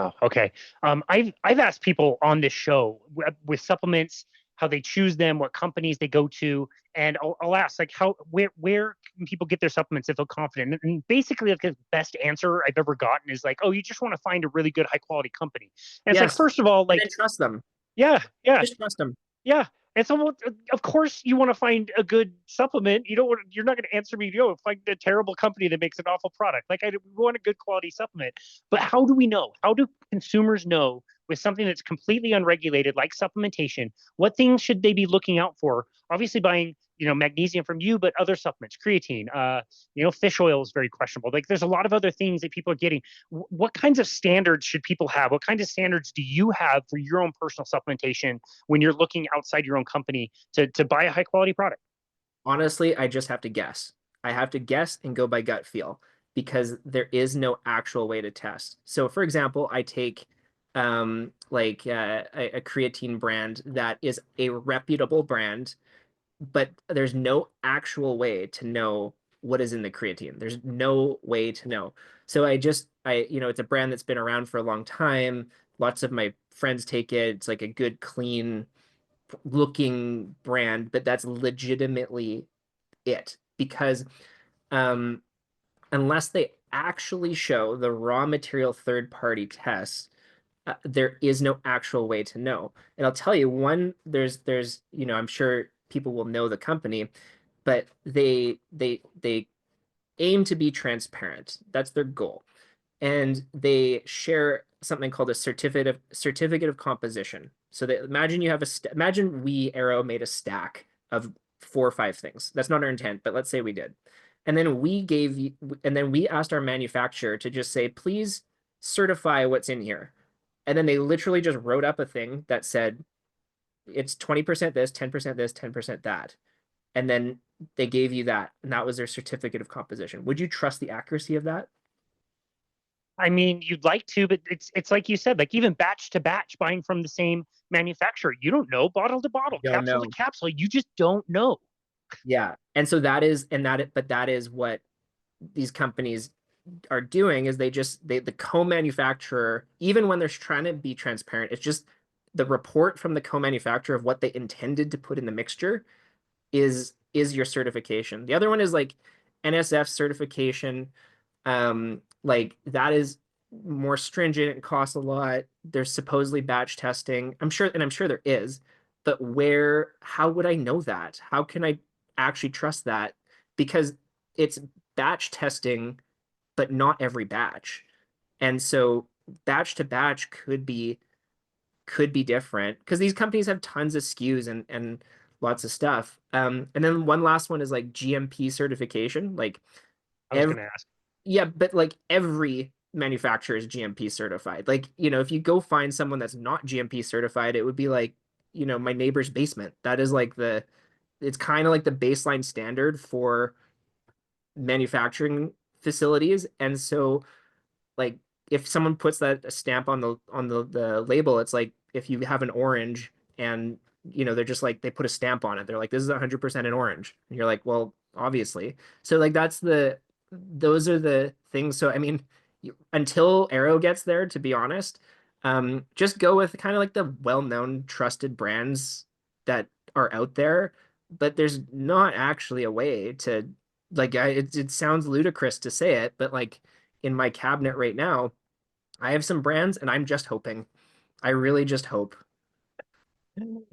Oh, okay. I've asked people on this show with supplements how they choose them, what companies they go to, and I'll ask like how where can people get their supplements if they're confident? And basically, like the best answer I've ever gotten is like, oh, you just want to find a really good high quality company. And it's like, Yes. first of all, And then like, trust them. yeah, yeah, Just trust them. yeah. And so, well, of course, you want to find a good supplement. You don't want. You're not going to answer me. Yo, find a terrible company that makes an awful product. Like I want a good quality supplement. But how do we know? How do consumers know with something that's completely unregulated, like supplementation? What things should they be looking out for? Obviously, buying magnesium from you, but other supplements, creatine, fish oil is very questionable. Like there's a lot of other things that people are getting. What kinds of standards should people have? What kinds of standards do you have for your own personal supplementation when you're looking outside your own company to buy a high quality product? Honestly, I just have to guess. I have to guess and go by gut feel because there is no actual way to test. So, for example, I take a creatine brand that is a reputable brand, but there's no actual way to know what is in the creatine. There's no way to know. So it's a brand that's been around for a long time. Lots of my friends take it. It's like a good, clean looking brand, but that's legitimately it because um, unless they actually show the raw material third party tests, there is no actual way to know. And I'll tell you one, I'm sure people will know the company, but they aim to be transparent. That's their goal. And they share something called a certificate of composition. So that imagine you have imagine we Arrow made a stack of 4 or 5 things. That's not our intent, but let's say we did. And then we asked our manufacturer to just say, please certify what's in here. And then they literally just wrote up a thing that said it's 20% this, 10% this, 10% that. And then they gave you that, and that was their certificate of composition. Would you trust the accuracy of that? I mean, you'd like to, but it's like you said, like even batch to batch, buying from the same manufacturer, you don't know, bottle to You bottle, don't capsule to know. capsule, you just don't know. Yeah. And so that is what these companies are doing is the co-manufacturer, even when they're trying to be transparent, it's just the report from the co-manufacturer of what they intended to put in the mixture is your certification. The other one is like NSF certification. Like that is more stringent. It costs a lot. There's supposedly batch testing. I'm sure there is, but how would I know that? How can I actually trust that? Because it's batch testing, but not every batch. And so batch to batch could be different because these companies have tons of SKUs and lots of stuff. And then one last one is like GMP certification. Like I was every going to ask. yeah, but like every manufacturer is GMP certified. Like, if you go find someone that's not GMP certified, it would be like, my neighbor's basement. That is like it's kind of like the baseline standard for manufacturing facilities. And so like if someone puts that stamp on the label, it's like if you have an orange and they're just like they put a stamp on it. They're like, this is 100% an orange. And you're like, well, obviously. So like those are the things. So I mean, until Arrow gets there, to be honest, just go with kind of like the well-known, trusted brands that are out there. But there's not actually a way to it sounds ludicrous to say it, but like in my cabinet right now, I have some brands and I'm just hoping. I really just hope.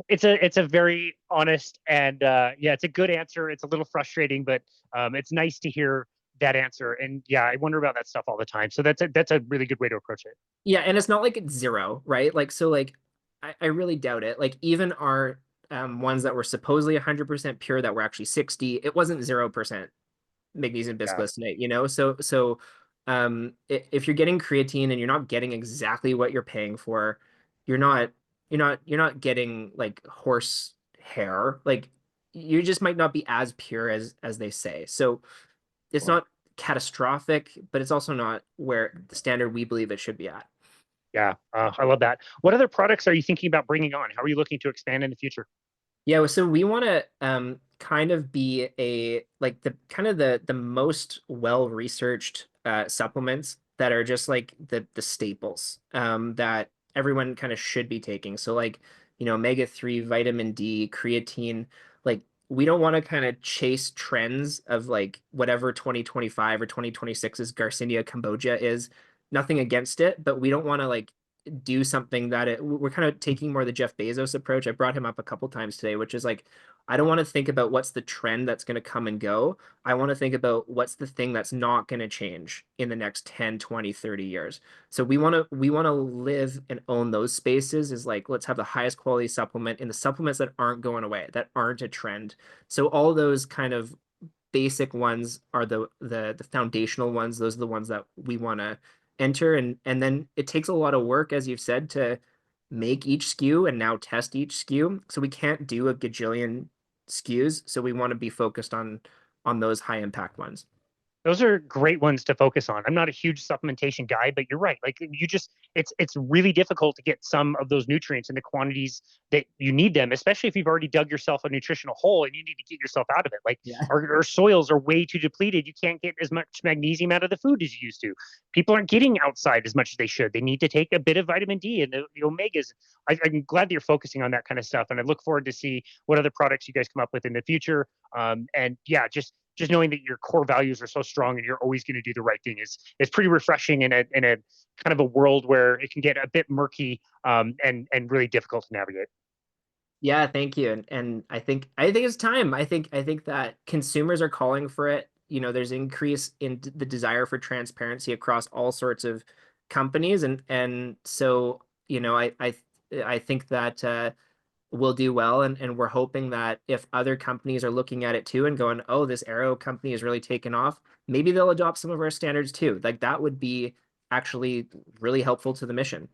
It's a very honest and yeah, it's a good answer. It's a little frustrating, but it's nice to hear that answer. And yeah, I wonder about that stuff all the time. So that's a really good way to approach it. Yeah, and it's not like it's zero, right? Like so like I really doubt it. Like even our ones that were supposedly 100% pure that were actually 60, it wasn't 0% magnesium Yeah. bisglycinate, So if you're getting creatine and you're not getting exactly what you're paying for, you're not you're not getting like horse hair. Like you just might not be as pure as they say. So it's Cool. not catastrophic, but it's also not where the standard we believe it should be at. Yeah, I love that. What other products are you thinking about bringing on? How are you looking to expand in the future? Yeah, so we want to kind of be a like the kind of the most well researched supplements that are just like the staples that everyone kind of should be taking. So like, omega-3, vitamin D, creatine, like we don't want to kind of chase trends of like whatever 2025 or 2026's Garcinia Cambogia is. Nothing against it, but we don't want to like do something that we're kind of taking more the Jeff Bezos approach. I brought him up a couple times today, which is like, I don't want to think about what's the trend that's going to come and go. I want to think about what's the thing that's not going to change in the next 10, 20, 30 years. So we want to live and own those spaces is like, let's have the highest quality supplement in the supplements that aren't going away, that aren't a trend. So all those kind of basic ones are the foundational ones. Those are the ones that we want to enter, and then it takes a lot of work, as you've said, to make each SKU and now test each SKU. So we can't do a gajillion SKUs. So we want to be focused on those high impact ones. Those are great ones to focus on. I'm not a huge supplementation guy, but you're right. Like it's really difficult to get some of those nutrients in the quantities that you need them, especially if you've already dug yourself a nutritional hole and you need to get yourself out of it. Like Yeah. our soils are way too depleted. You can't get as much magnesium out of the food as you used to. People aren't getting outside as much as they should. They need to take a bit of vitamin D and the omegas. I'm glad that you're focusing on that kind of stuff, and I look forward to see what other products you guys come up with in the future. And yeah, just knowing that your core values are so strong and you're always going to do the right thing is pretty refreshing in a kind of a world where it can get a bit murky and really difficult to navigate. Yeah, thank you. And I think it's time. I think that consumers are calling for it. There's increase in the desire for transparency across all sorts of companies, and so I think that we'll do well, and we're hoping that if other companies are looking at it too and going, oh, this Arrow company is really taken off, maybe they'll adopt some of our standards too. Like that would be actually really helpful to the mission.